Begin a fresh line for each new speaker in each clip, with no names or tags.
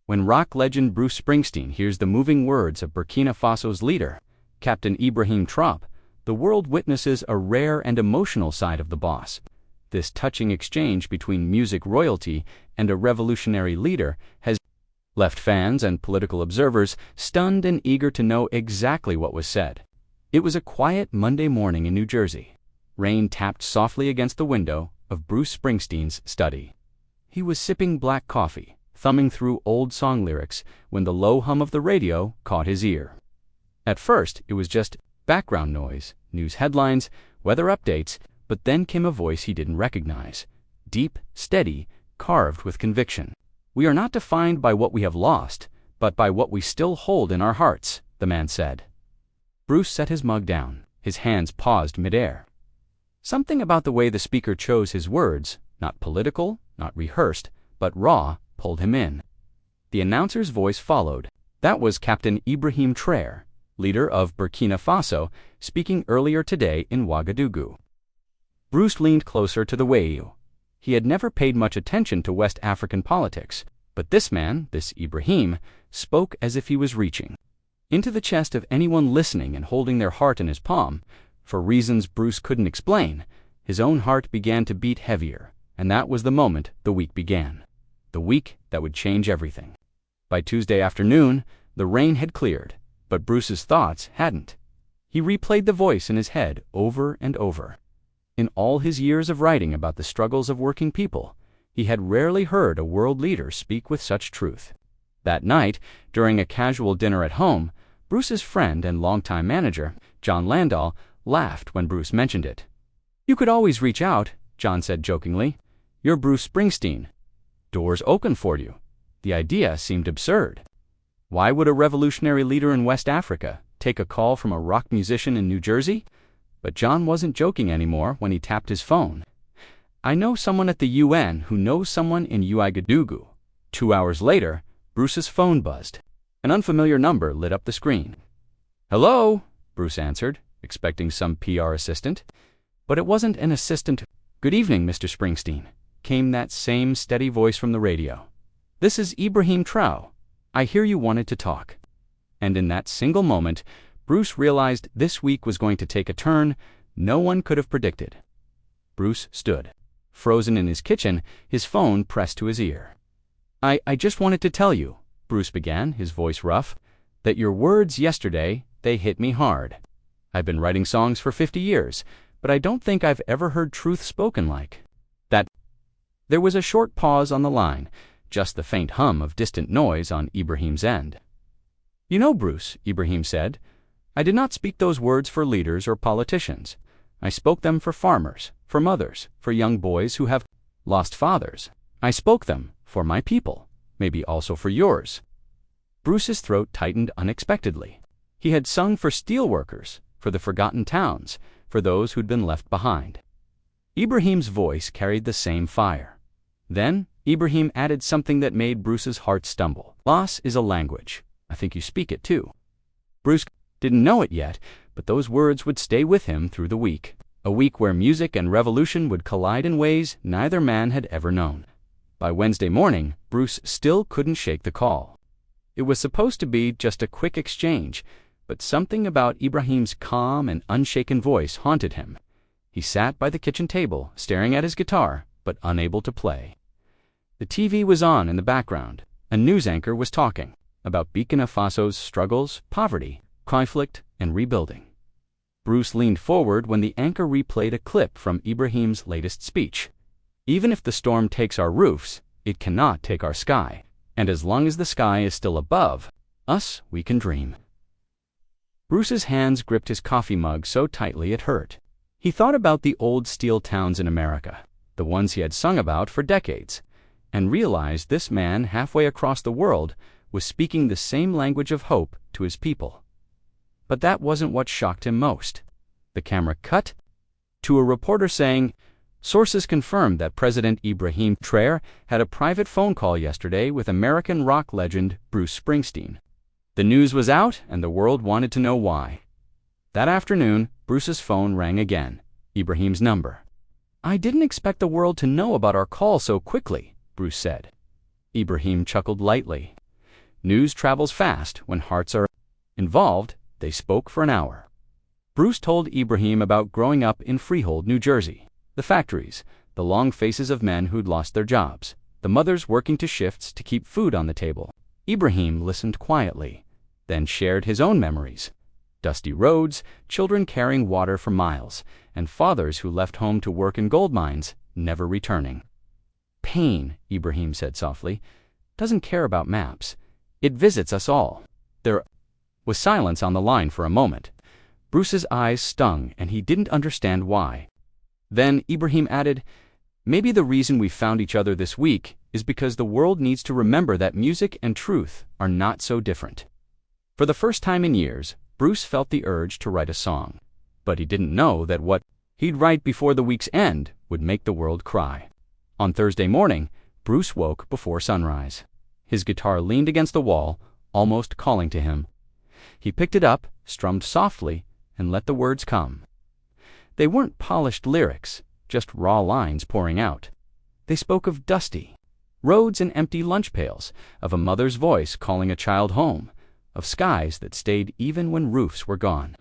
When rock legend Bruce Springsteen hears the moving words of Burkina Faso's leader, Captain Ibrahim Traoré, the world witnesses a rare and emotional side of the boss. This touching exchange between music royalty and a revolutionary leader has left fans and political observers stunned and eager to know exactly what was said. It was a quiet Monday morning in New Jersey. Rain tapped softly against the window of Bruce Springsteen's study. He was sipping black coffee, thumbing through old song lyrics when the low hum of the radio caught his ear. At first, it was just background noise, news headlines, weather updates, but then came a voice he didn't recognize. Deep, steady, carved with conviction. "We are not defined by what we have lost, but by what we still hold in our hearts," the man said. Bruce set his mug down. His hands paused midair. Something about the way the speaker chose his words, not political, not rehearsed, but raw, pulled him in. The announcer's voice followed. That was Captain Ibrahim Traoré, leader of Burkina Faso, speaking earlier today in Ouagadougou. Bruce leaned closer to the Wayu. He had never paid much attention to West African politics, but this man, this Ibrahim, spoke as if he was reaching into the chest of anyone listening and holding their heart in his palm. For reasons Bruce couldn't explain, his own heart began to beat heavier, and that was the moment the week began. The week that would change everything. By Tuesday afternoon, the rain had cleared, but Bruce's thoughts hadn't. He replayed the voice in his head over and over. In all his years of writing about the struggles of working people, he had rarely heard a world leader speak with such truth. That night, during a casual dinner at home, Bruce's friend and longtime manager, John Landau, laughed when Bruce mentioned it. "You could always reach out," John said jokingly. "You're Bruce Springsteen. Doors open for you." The idea seemed absurd. Why would a revolutionary leader in West Africa take a call from a rock musician in New Jersey? But John wasn't joking anymore when he tapped his phone. "I know someone at the UN who knows someone in Ouagadougou." 2 hours later, Bruce's phone buzzed. An unfamiliar number lit up the screen. "Hello," Bruce answered, expecting some PR assistant. But it wasn't an assistant. "Good evening, Mr. Springsteen," came that same steady voice from the radio. "This is Ibrahim Traoré. I hear you wanted to talk." And in that single moment, Bruce realized this week was going to take a turn no one could have predicted. Bruce stood, frozen in his kitchen, his phone pressed to his ear. I just wanted to tell you," Bruce began, his voice rough, "that your words yesterday, they hit me hard. I've been writing songs for 50 years, but I don't think I've ever heard truth spoken like that." There was a short pause on the line, just the faint hum of distant noise on Ibrahim's end. "You know, Bruce," Ibrahim said, "I did not speak those words for leaders or politicians. I spoke them for farmers, for mothers, for young boys who have lost fathers. I spoke them for my people, maybe also for yours." Bruce's throat tightened unexpectedly. He had sung for steelworkers, for the forgotten towns, for those who'd been left behind. Ibrahim's voice carried the same fire. Then Ibrahim added something that made Bruce's heart stumble. "Loss is a language. I think you speak it too." Bruce didn't know it yet, but those words would stay with him through the week. A week where music and revolution would collide in ways neither man had ever known. By Wednesday morning, Bruce still couldn't shake the call. It was supposed to be just a quick exchange, but something about Ibrahim's calm and unshaken voice haunted him. He sat by the kitchen table, staring at his guitar, but unable to play. The TV was on in the background. A news anchor was talking about Burkina Faso's struggles, poverty, conflict, and rebuilding. Bruce leaned forward when the anchor replayed a clip from Ibrahim's latest speech. "Even if the storm takes our roofs, it cannot take our sky. And as long as the sky is still above us, we can dream." Bruce's hands gripped his coffee mug so tightly it hurt. He thought about the old steel towns in America, the ones he had sung about for decades, and realized this man halfway across the world was speaking the same language of hope to his people. But that wasn't what shocked him most. The camera cut to a reporter saying, "Sources confirmed that President Ibrahim Traoré had a private phone call yesterday with American rock legend Bruce Springsteen." The news was out, and the world wanted to know why. That afternoon, Bruce's phone rang again, Ibrahim's number. "I didn't expect the world to know about our call so quickly," Bruce said. Ibrahim chuckled lightly. News travels fast when hearts are involved. They spoke for an hour. Bruce told Ibrahim about growing up in Freehold, New Jersey. The factories, the long faces of men who'd lost their jobs, the mothers working to shifts to keep food on the table. Ibrahim listened quietly, then shared his own memories. Dusty roads, children carrying water for miles, and fathers who left home to work in gold mines, never returning. Pain, Ibrahim said softly, doesn't care about maps. It visits us all. There was silence on the line for a moment. Bruce's eyes stung, and he didn't understand why. Then Ibrahim added, "Maybe the reason we found each other this week is because the world needs to remember that music and truth are not so different." For the first time in years, Bruce felt the urge to write a song. But he didn't know that what he'd write before the week's end would make the world cry. On Thursday morning, Bruce woke before sunrise. His guitar leaned against the wall, almost calling to him. He picked it up, strummed softly, and let the words come. They weren't polished lyrics, just raw lines pouring out. They spoke of dusty roads and empty lunch pails, of a mother's voice calling a child home, of skies that stayed even when roofs were gone.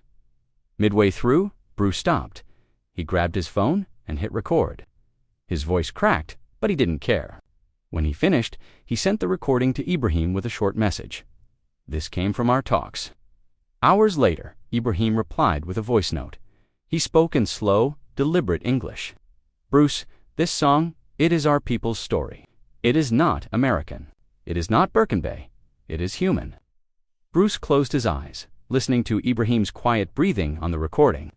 Midway through, Bruce stopped. He grabbed his phone and hit record. His voice cracked, but he didn't care. When he finished, he sent the recording to Ibrahim with a short message. "This came from our talks." Hours later, Ibrahim replied with a voice note. He spoke in slow, deliberate English. "Bruce, this song, it is our people's story. It is not American. It is not Birkenbay. It is human." Bruce closed his eyes, listening to Ibrahim's quiet breathing on the recording.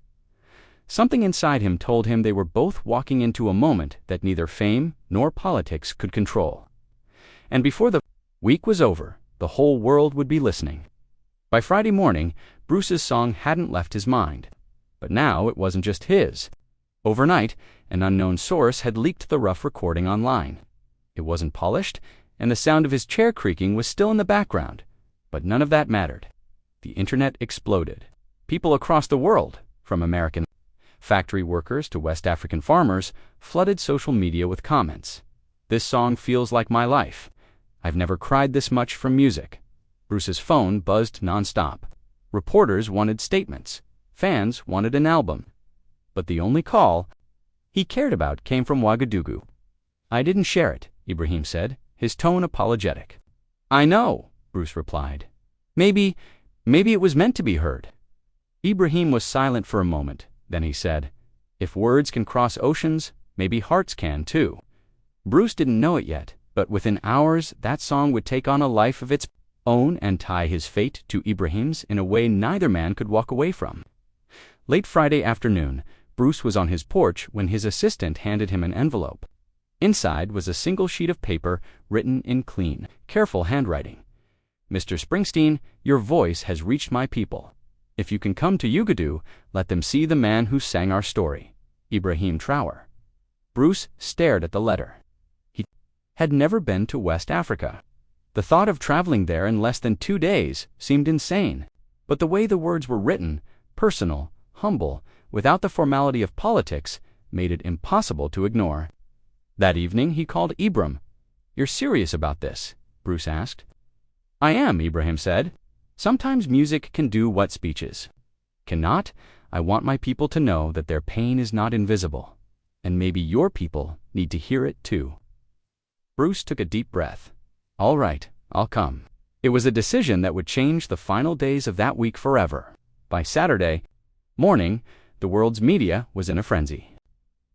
Something inside him told him they were both walking into a moment that neither fame nor politics could control. And before the week was over, the whole world would be listening. By Friday morning, Bruce's song hadn't left his mind. But now it wasn't just his. Overnight, an unknown source had leaked the rough recording online. It wasn't polished, and the sound of his chair creaking was still in the background. But none of that mattered. The internet exploded. People across the world, from American factory workers to West African farmers, flooded social media with comments. "This song feels like my life. I've never cried this much from music." Bruce's phone buzzed nonstop. Reporters wanted statements. Fans wanted an album. But the only call he cared about came from Ouagadougou. "I didn't share it," Ibrahim said, his tone apologetic. "I know," Bruce replied. Maybe it was meant to be heard." Ibrahim was silent for a moment. Then he said, "If words can cross oceans, maybe hearts can too." Bruce didn't know it yet, but within hours that song would take on a life of its own and tie his fate to Ibrahim's in a way neither man could walk away from. Late Friday afternoon, Bruce was on his porch when his assistant handed him an envelope. Inside was a single sheet of paper written in clean, careful handwriting. "Mr. Springsteen, your voice has reached my people. If you can come to Ouagadougou, let them see the man who sang our story, Ibrahim Traoré." Bruce stared at the letter. He had never been to West Africa. The thought of traveling there in less than 2 days seemed insane. But the way the words were written, personal, humble, without the formality of politics, made it impossible to ignore. That evening he called Ibrahim. "You're serious about this?" Bruce asked. "I am," Ibrahim said. "Sometimes music can do what speeches cannot. I want my people to know that their pain is not invisible. And maybe your people need to hear it too." Bruce took a deep breath. "All right, I'll come." It was a decision that would change the final days of that week forever. By Saturday morning, the world's media was in a frenzy.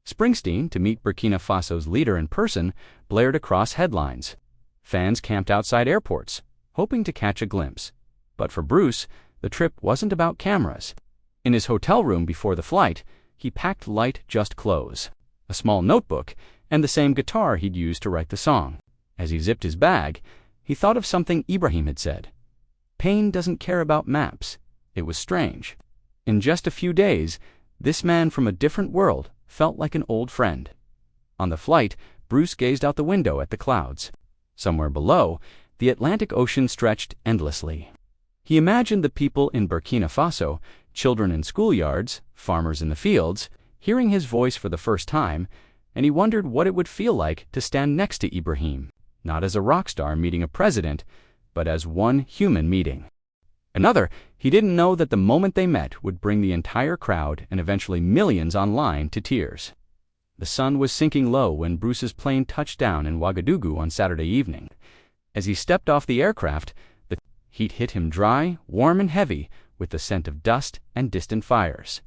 Springsteen, to meet Burkina Faso's leader in person, blared across headlines. Fans camped outside airports, hoping to catch a glimpse. But for Bruce, the trip wasn't about cameras. In his hotel room before the flight, he packed light, just clothes, a small notebook, and the same guitar he'd used to write the song. As he zipped his bag, he thought of something Ibrahim had said. "Pain doesn't care about maps." It was strange. In just a few days, this man from a different world felt like an old friend. On the flight, Bruce gazed out the window at the clouds. Somewhere below, the Atlantic Ocean stretched endlessly. He imagined the people in Burkina Faso, children in schoolyards, farmers in the fields, hearing his voice for the first time, and he wondered what it would feel like to stand next to Ibrahim, not as a rock star meeting a president, but as one human meeting. Another, he didn't know that the moment they met would bring the entire crowd and eventually millions online to tears. The sun was sinking low when Bruce's plane touched down in Ouagadougou on Saturday evening. As he stepped off the aircraft, the heat hit him dry, warm and heavy, with the scent of dust and distant fires.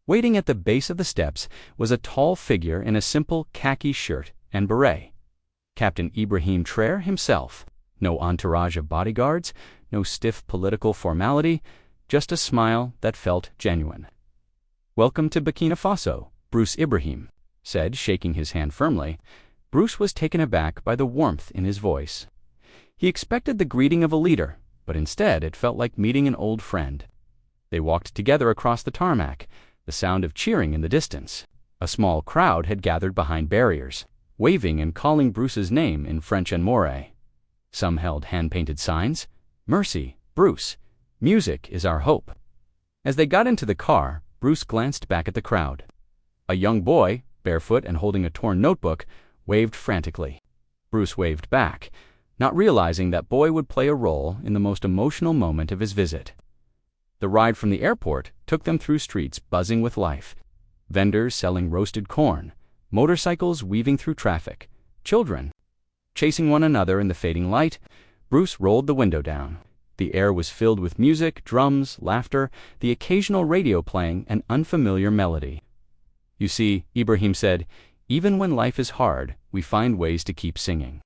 Waiting at the base of the steps was a tall figure in a simple khaki shirt and beret. Captain Ibrahim Traoré himself. No entourage of bodyguards, no stiff political formality, just a smile that felt genuine. "Welcome to Burkina Faso, Bruce Ibrahim," said, shaking his hand firmly. Bruce was taken aback by the warmth in his voice. He expected the greeting of a leader, but instead it felt like meeting an old friend. They walked together across the tarmac, the sound of cheering in the distance. A small crowd had gathered behind barriers, waving and calling Bruce's name in French and Moray. Some held hand-painted signs, "Mercy, Bruce. Music is our hope." As they got into the car, Bruce glanced back at the crowd. A young boy, barefoot and holding a torn notebook, waved frantically. Bruce waved back, not realizing that boy would play a role in the most emotional moment of his visit. The ride from the airport took them through streets buzzing with life. Vendors selling roasted corn, motorcycles weaving through traffic, children chasing one another in the fading light. Bruce rolled the window down. The air was filled with music, drums, laughter, the occasional radio playing an unfamiliar melody. "You see," Ibrahim said, "even when life is hard, we find ways to keep singing."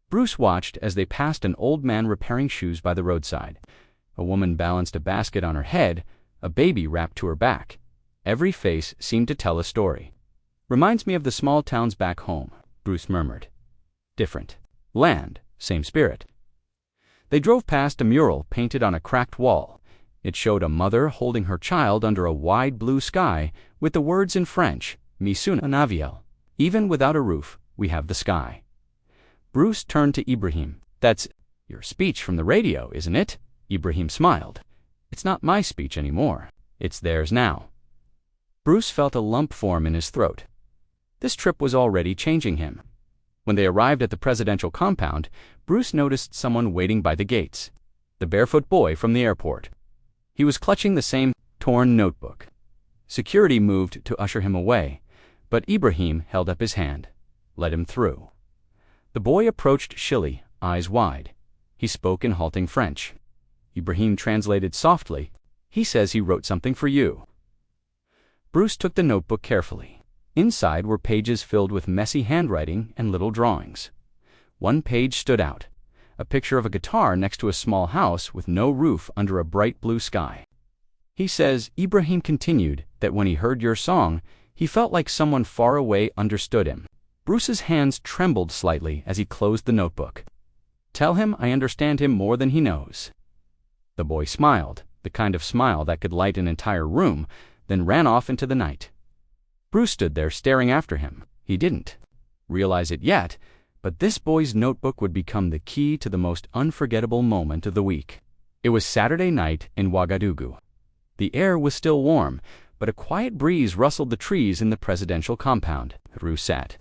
Bruce watched as they passed an old man repairing shoes by the roadside. A woman balanced a basket on her head, a baby wrapped to her back. Every face seemed to tell a story. "Reminds me of the small towns back home," Bruce murmured. "Different land, same spirit." They drove past a mural painted on a cracked wall. It showed a mother holding her child under a wide blue sky with the words in French, "Misuna Naviel." Even without a roof, we have the sky. Bruce turned to Ibrahim. "That's your speech from the radio, isn't it?" Ibrahim smiled. "It's not my speech anymore. It's theirs now." Bruce felt a lump form in his throat. This trip was already changing him. When they arrived at the presidential compound, Bruce noticed someone waiting by the gates. The barefoot boy from the airport. He was clutching the same torn notebook. Security moved to usher him away, but Ibrahim held up his hand. Let him through. The boy approached Shilly, eyes wide. He spoke in halting French. Ibrahim translated softly. "He says he wrote something for you." Bruce took the notebook carefully. Inside were pages filled with messy handwriting and little drawings. One page stood out, a picture of a guitar next to a small house with no roof under a bright blue sky. "He says," Ibrahim continued, "that when he heard your song, he felt like someone far away understood him." Bruce's hands trembled slightly as he closed the notebook. "Tell him I understand him more than he knows." The boy smiled, the kind of smile that could light an entire room, then ran off into the night. Bruce stood there staring after him. He didn't realize it yet, but this boy's notebook would become the key to the most unforgettable moment of the week. It was Saturday night in Ouagadougou. The air was still warm, but a quiet breeze rustled the trees in the presidential compound. Bruce sat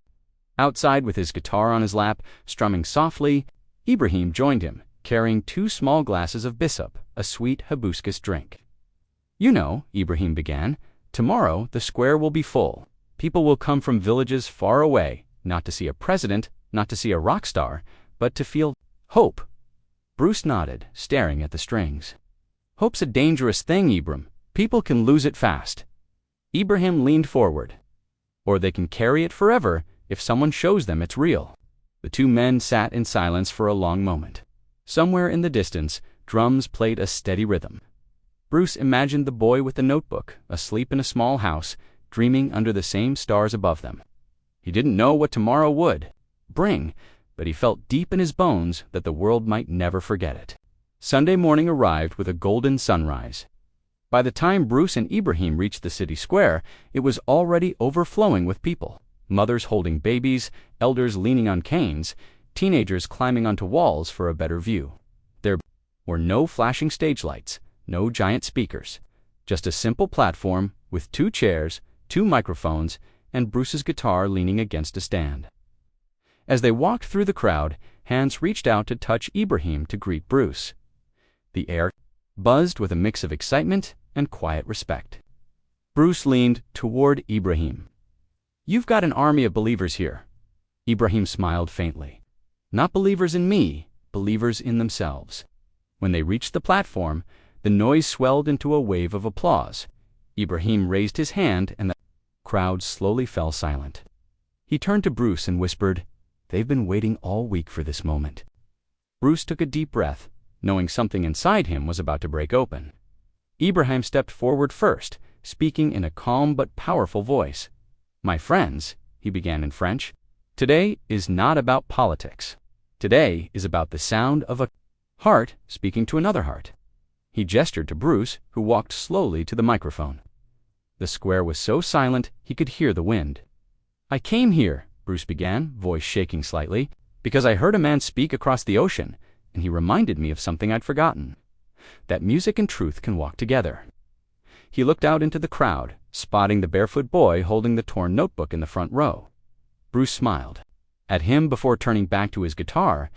outside with his guitar on his lap, strumming softly. Ibrahim joined him, carrying 2 small glasses of bissap, a sweet hibiscus drink. "You know," Ibrahim began, "tomorrow the square will be full. People will come from villages far away, not to see a president, not to see a rock star, but to feel hope." Bruce nodded, staring at the strings. "Hope's a dangerous thing, Ibrahim. People can lose it fast." Ibrahim leaned forward. "Or they can carry it forever if someone shows them it's real." The 2 men sat in silence for a long moment. Somewhere in the distance, drums played a steady rhythm. Bruce imagined the boy with the notebook, asleep in a small house, dreaming under the same stars above them. He didn't know what tomorrow would bring, but he felt deep in his bones that the world might never forget it. Sunday morning arrived with a golden sunrise. By the time Bruce and Ibrahim reached the city square, it was already overflowing with people. Mothers holding babies, elders leaning on canes, teenagers climbing onto walls for a better view. There were no flashing stage lights, no giant speakers, just a simple platform with 2 chairs, 2 microphones, and Bruce's guitar leaning against a stand. As they walked through the crowd, hands reached out to touch Ibrahim to greet Bruce. The air buzzed with a mix of excitement and quiet respect. Bruce leaned toward Ibrahim. "You've got an army of believers here." Ibrahim smiled faintly. "Not believers in me, believers in themselves." When they reached the platform, the noise swelled into a wave of applause. Ibrahim raised his hand and the crowd slowly fell silent. He turned to Bruce and whispered, "They've been waiting all week for this moment." Bruce took a deep breath, knowing something inside him was about to break open. Ibrahim stepped forward first, speaking in a calm but powerful voice. "My friends," he began in French, "today is not about politics. Today is about the sound of a heart speaking to another heart." He gestured to Bruce, who walked slowly to the microphone. The square was so silent he could hear the wind. "I came here," Bruce began, voice shaking slightly, "because I heard a man speak across the ocean, and he reminded me of something I'd forgotten. That music and truth can walk together." He looked out into the crowd, spotting the barefoot boy holding the torn notebook in the front row. Bruce smiled at him before turning back to his guitar.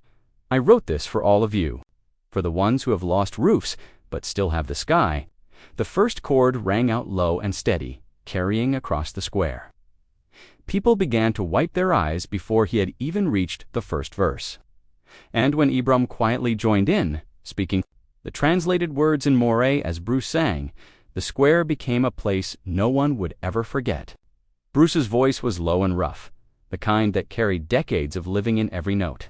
"I wrote this for all of you, for the ones who have lost roofs but still have the sky." The first chord rang out low and steady, carrying across the square. People began to wipe their eyes before he had even reached the first verse. And when Ibrahim quietly joined in, speaking the translated words in Moray as Bruce sang, the square became a place no one would ever forget. Bruce's voice was low and rough, the kind that carried decades of living in every note.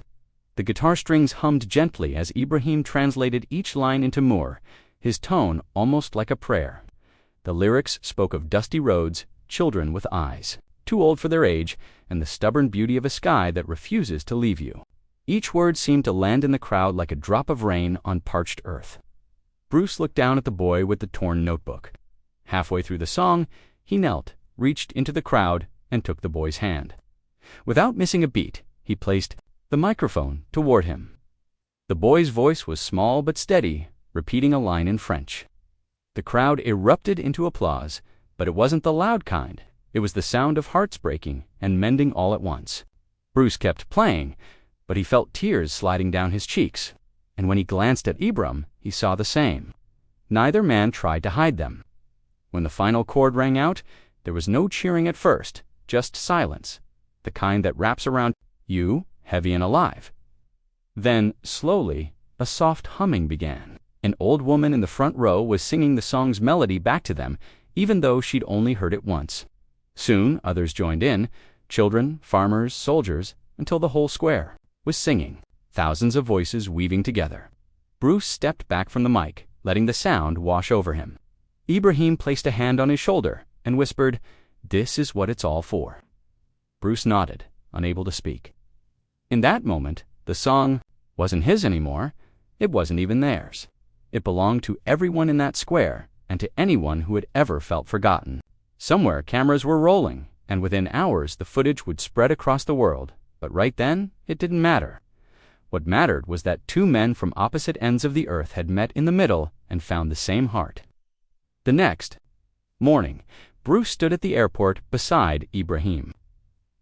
The guitar strings hummed gently as Ibrahim translated each line into Moor, his tone almost like a prayer. The lyrics spoke of dusty roads, children with eyes too old for their age, and the stubborn beauty of a sky that refuses to leave you. Each word seemed to land in the crowd like a drop of rain on parched earth. Bruce looked down at the boy with the torn notebook. Halfway through the song, he knelt, reached into the crowd, and took the boy's hand. Without missing a beat, he placed the microphone toward him. The boy's voice was small but steady, repeating a line in French. The crowd erupted into applause, but it wasn't the loud kind. It was the sound of hearts breaking and mending all at once. Bruce kept playing, but he felt tears sliding down his cheeks, and when he glanced at Ibrahim, he saw the same. Neither man tried to hide them. When the final chord rang out, there was no cheering at first, just silence, the kind that wraps around you, heavy and alive. Then, slowly, a soft humming began. An old woman in the front row was singing the song's melody back to them, even though she'd only heard it once. Soon, others joined in, children, farmers, soldiers, until the whole square was singing, thousands of voices weaving together. Bruce stepped back from the mic, letting the sound wash over him. Ibrahim placed a hand on his shoulder and whispered, "This is what it's all for." Bruce nodded, unable to speak. In that moment, the song wasn't his anymore. It wasn't even theirs. It belonged to everyone in that square and to anyone who had ever felt forgotten. Somewhere cameras were rolling, and within hours the footage would spread across the world, but right then it didn't matter. What mattered was that two men from opposite ends of the earth had met in the middle and found the same heart. The next morning, Bruce stood at the airport beside Ibrahim.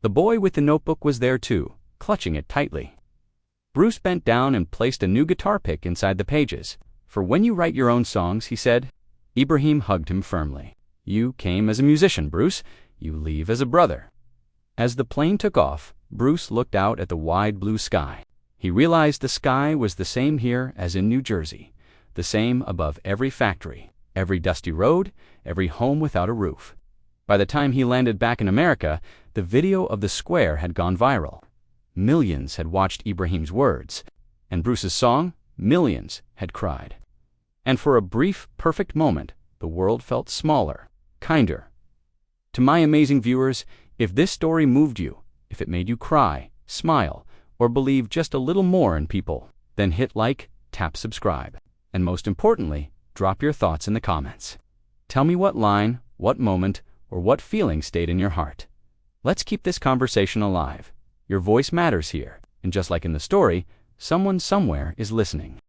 The boy with the notebook was there too, clutching it tightly. Bruce bent down and placed a new guitar pick inside the pages. "For when you write your own songs," he said. Ibrahim hugged him firmly. "You came as a musician, Bruce. You leave as a brother." As the plane took off, Bruce looked out at the wide blue sky. He realized the sky was the same here as in New Jersey, the same above every factory, every dusty road, every home without a roof. By the time he landed back in America, the video of the square had gone viral. Millions had watched Ibrahim's words, and Bruce's song, millions had cried. And for a brief, perfect moment, the world felt smaller, kinder. To my amazing viewers, if this story moved you, if it made you cry, smile, or believe just a little more in people, then hit like, tap subscribe, and most importantly, drop your thoughts in the comments. Tell me what line, what moment, or what feeling stayed in your heart. Let's keep this conversation alive. Your voice matters here, and just like in the story, someone somewhere is listening.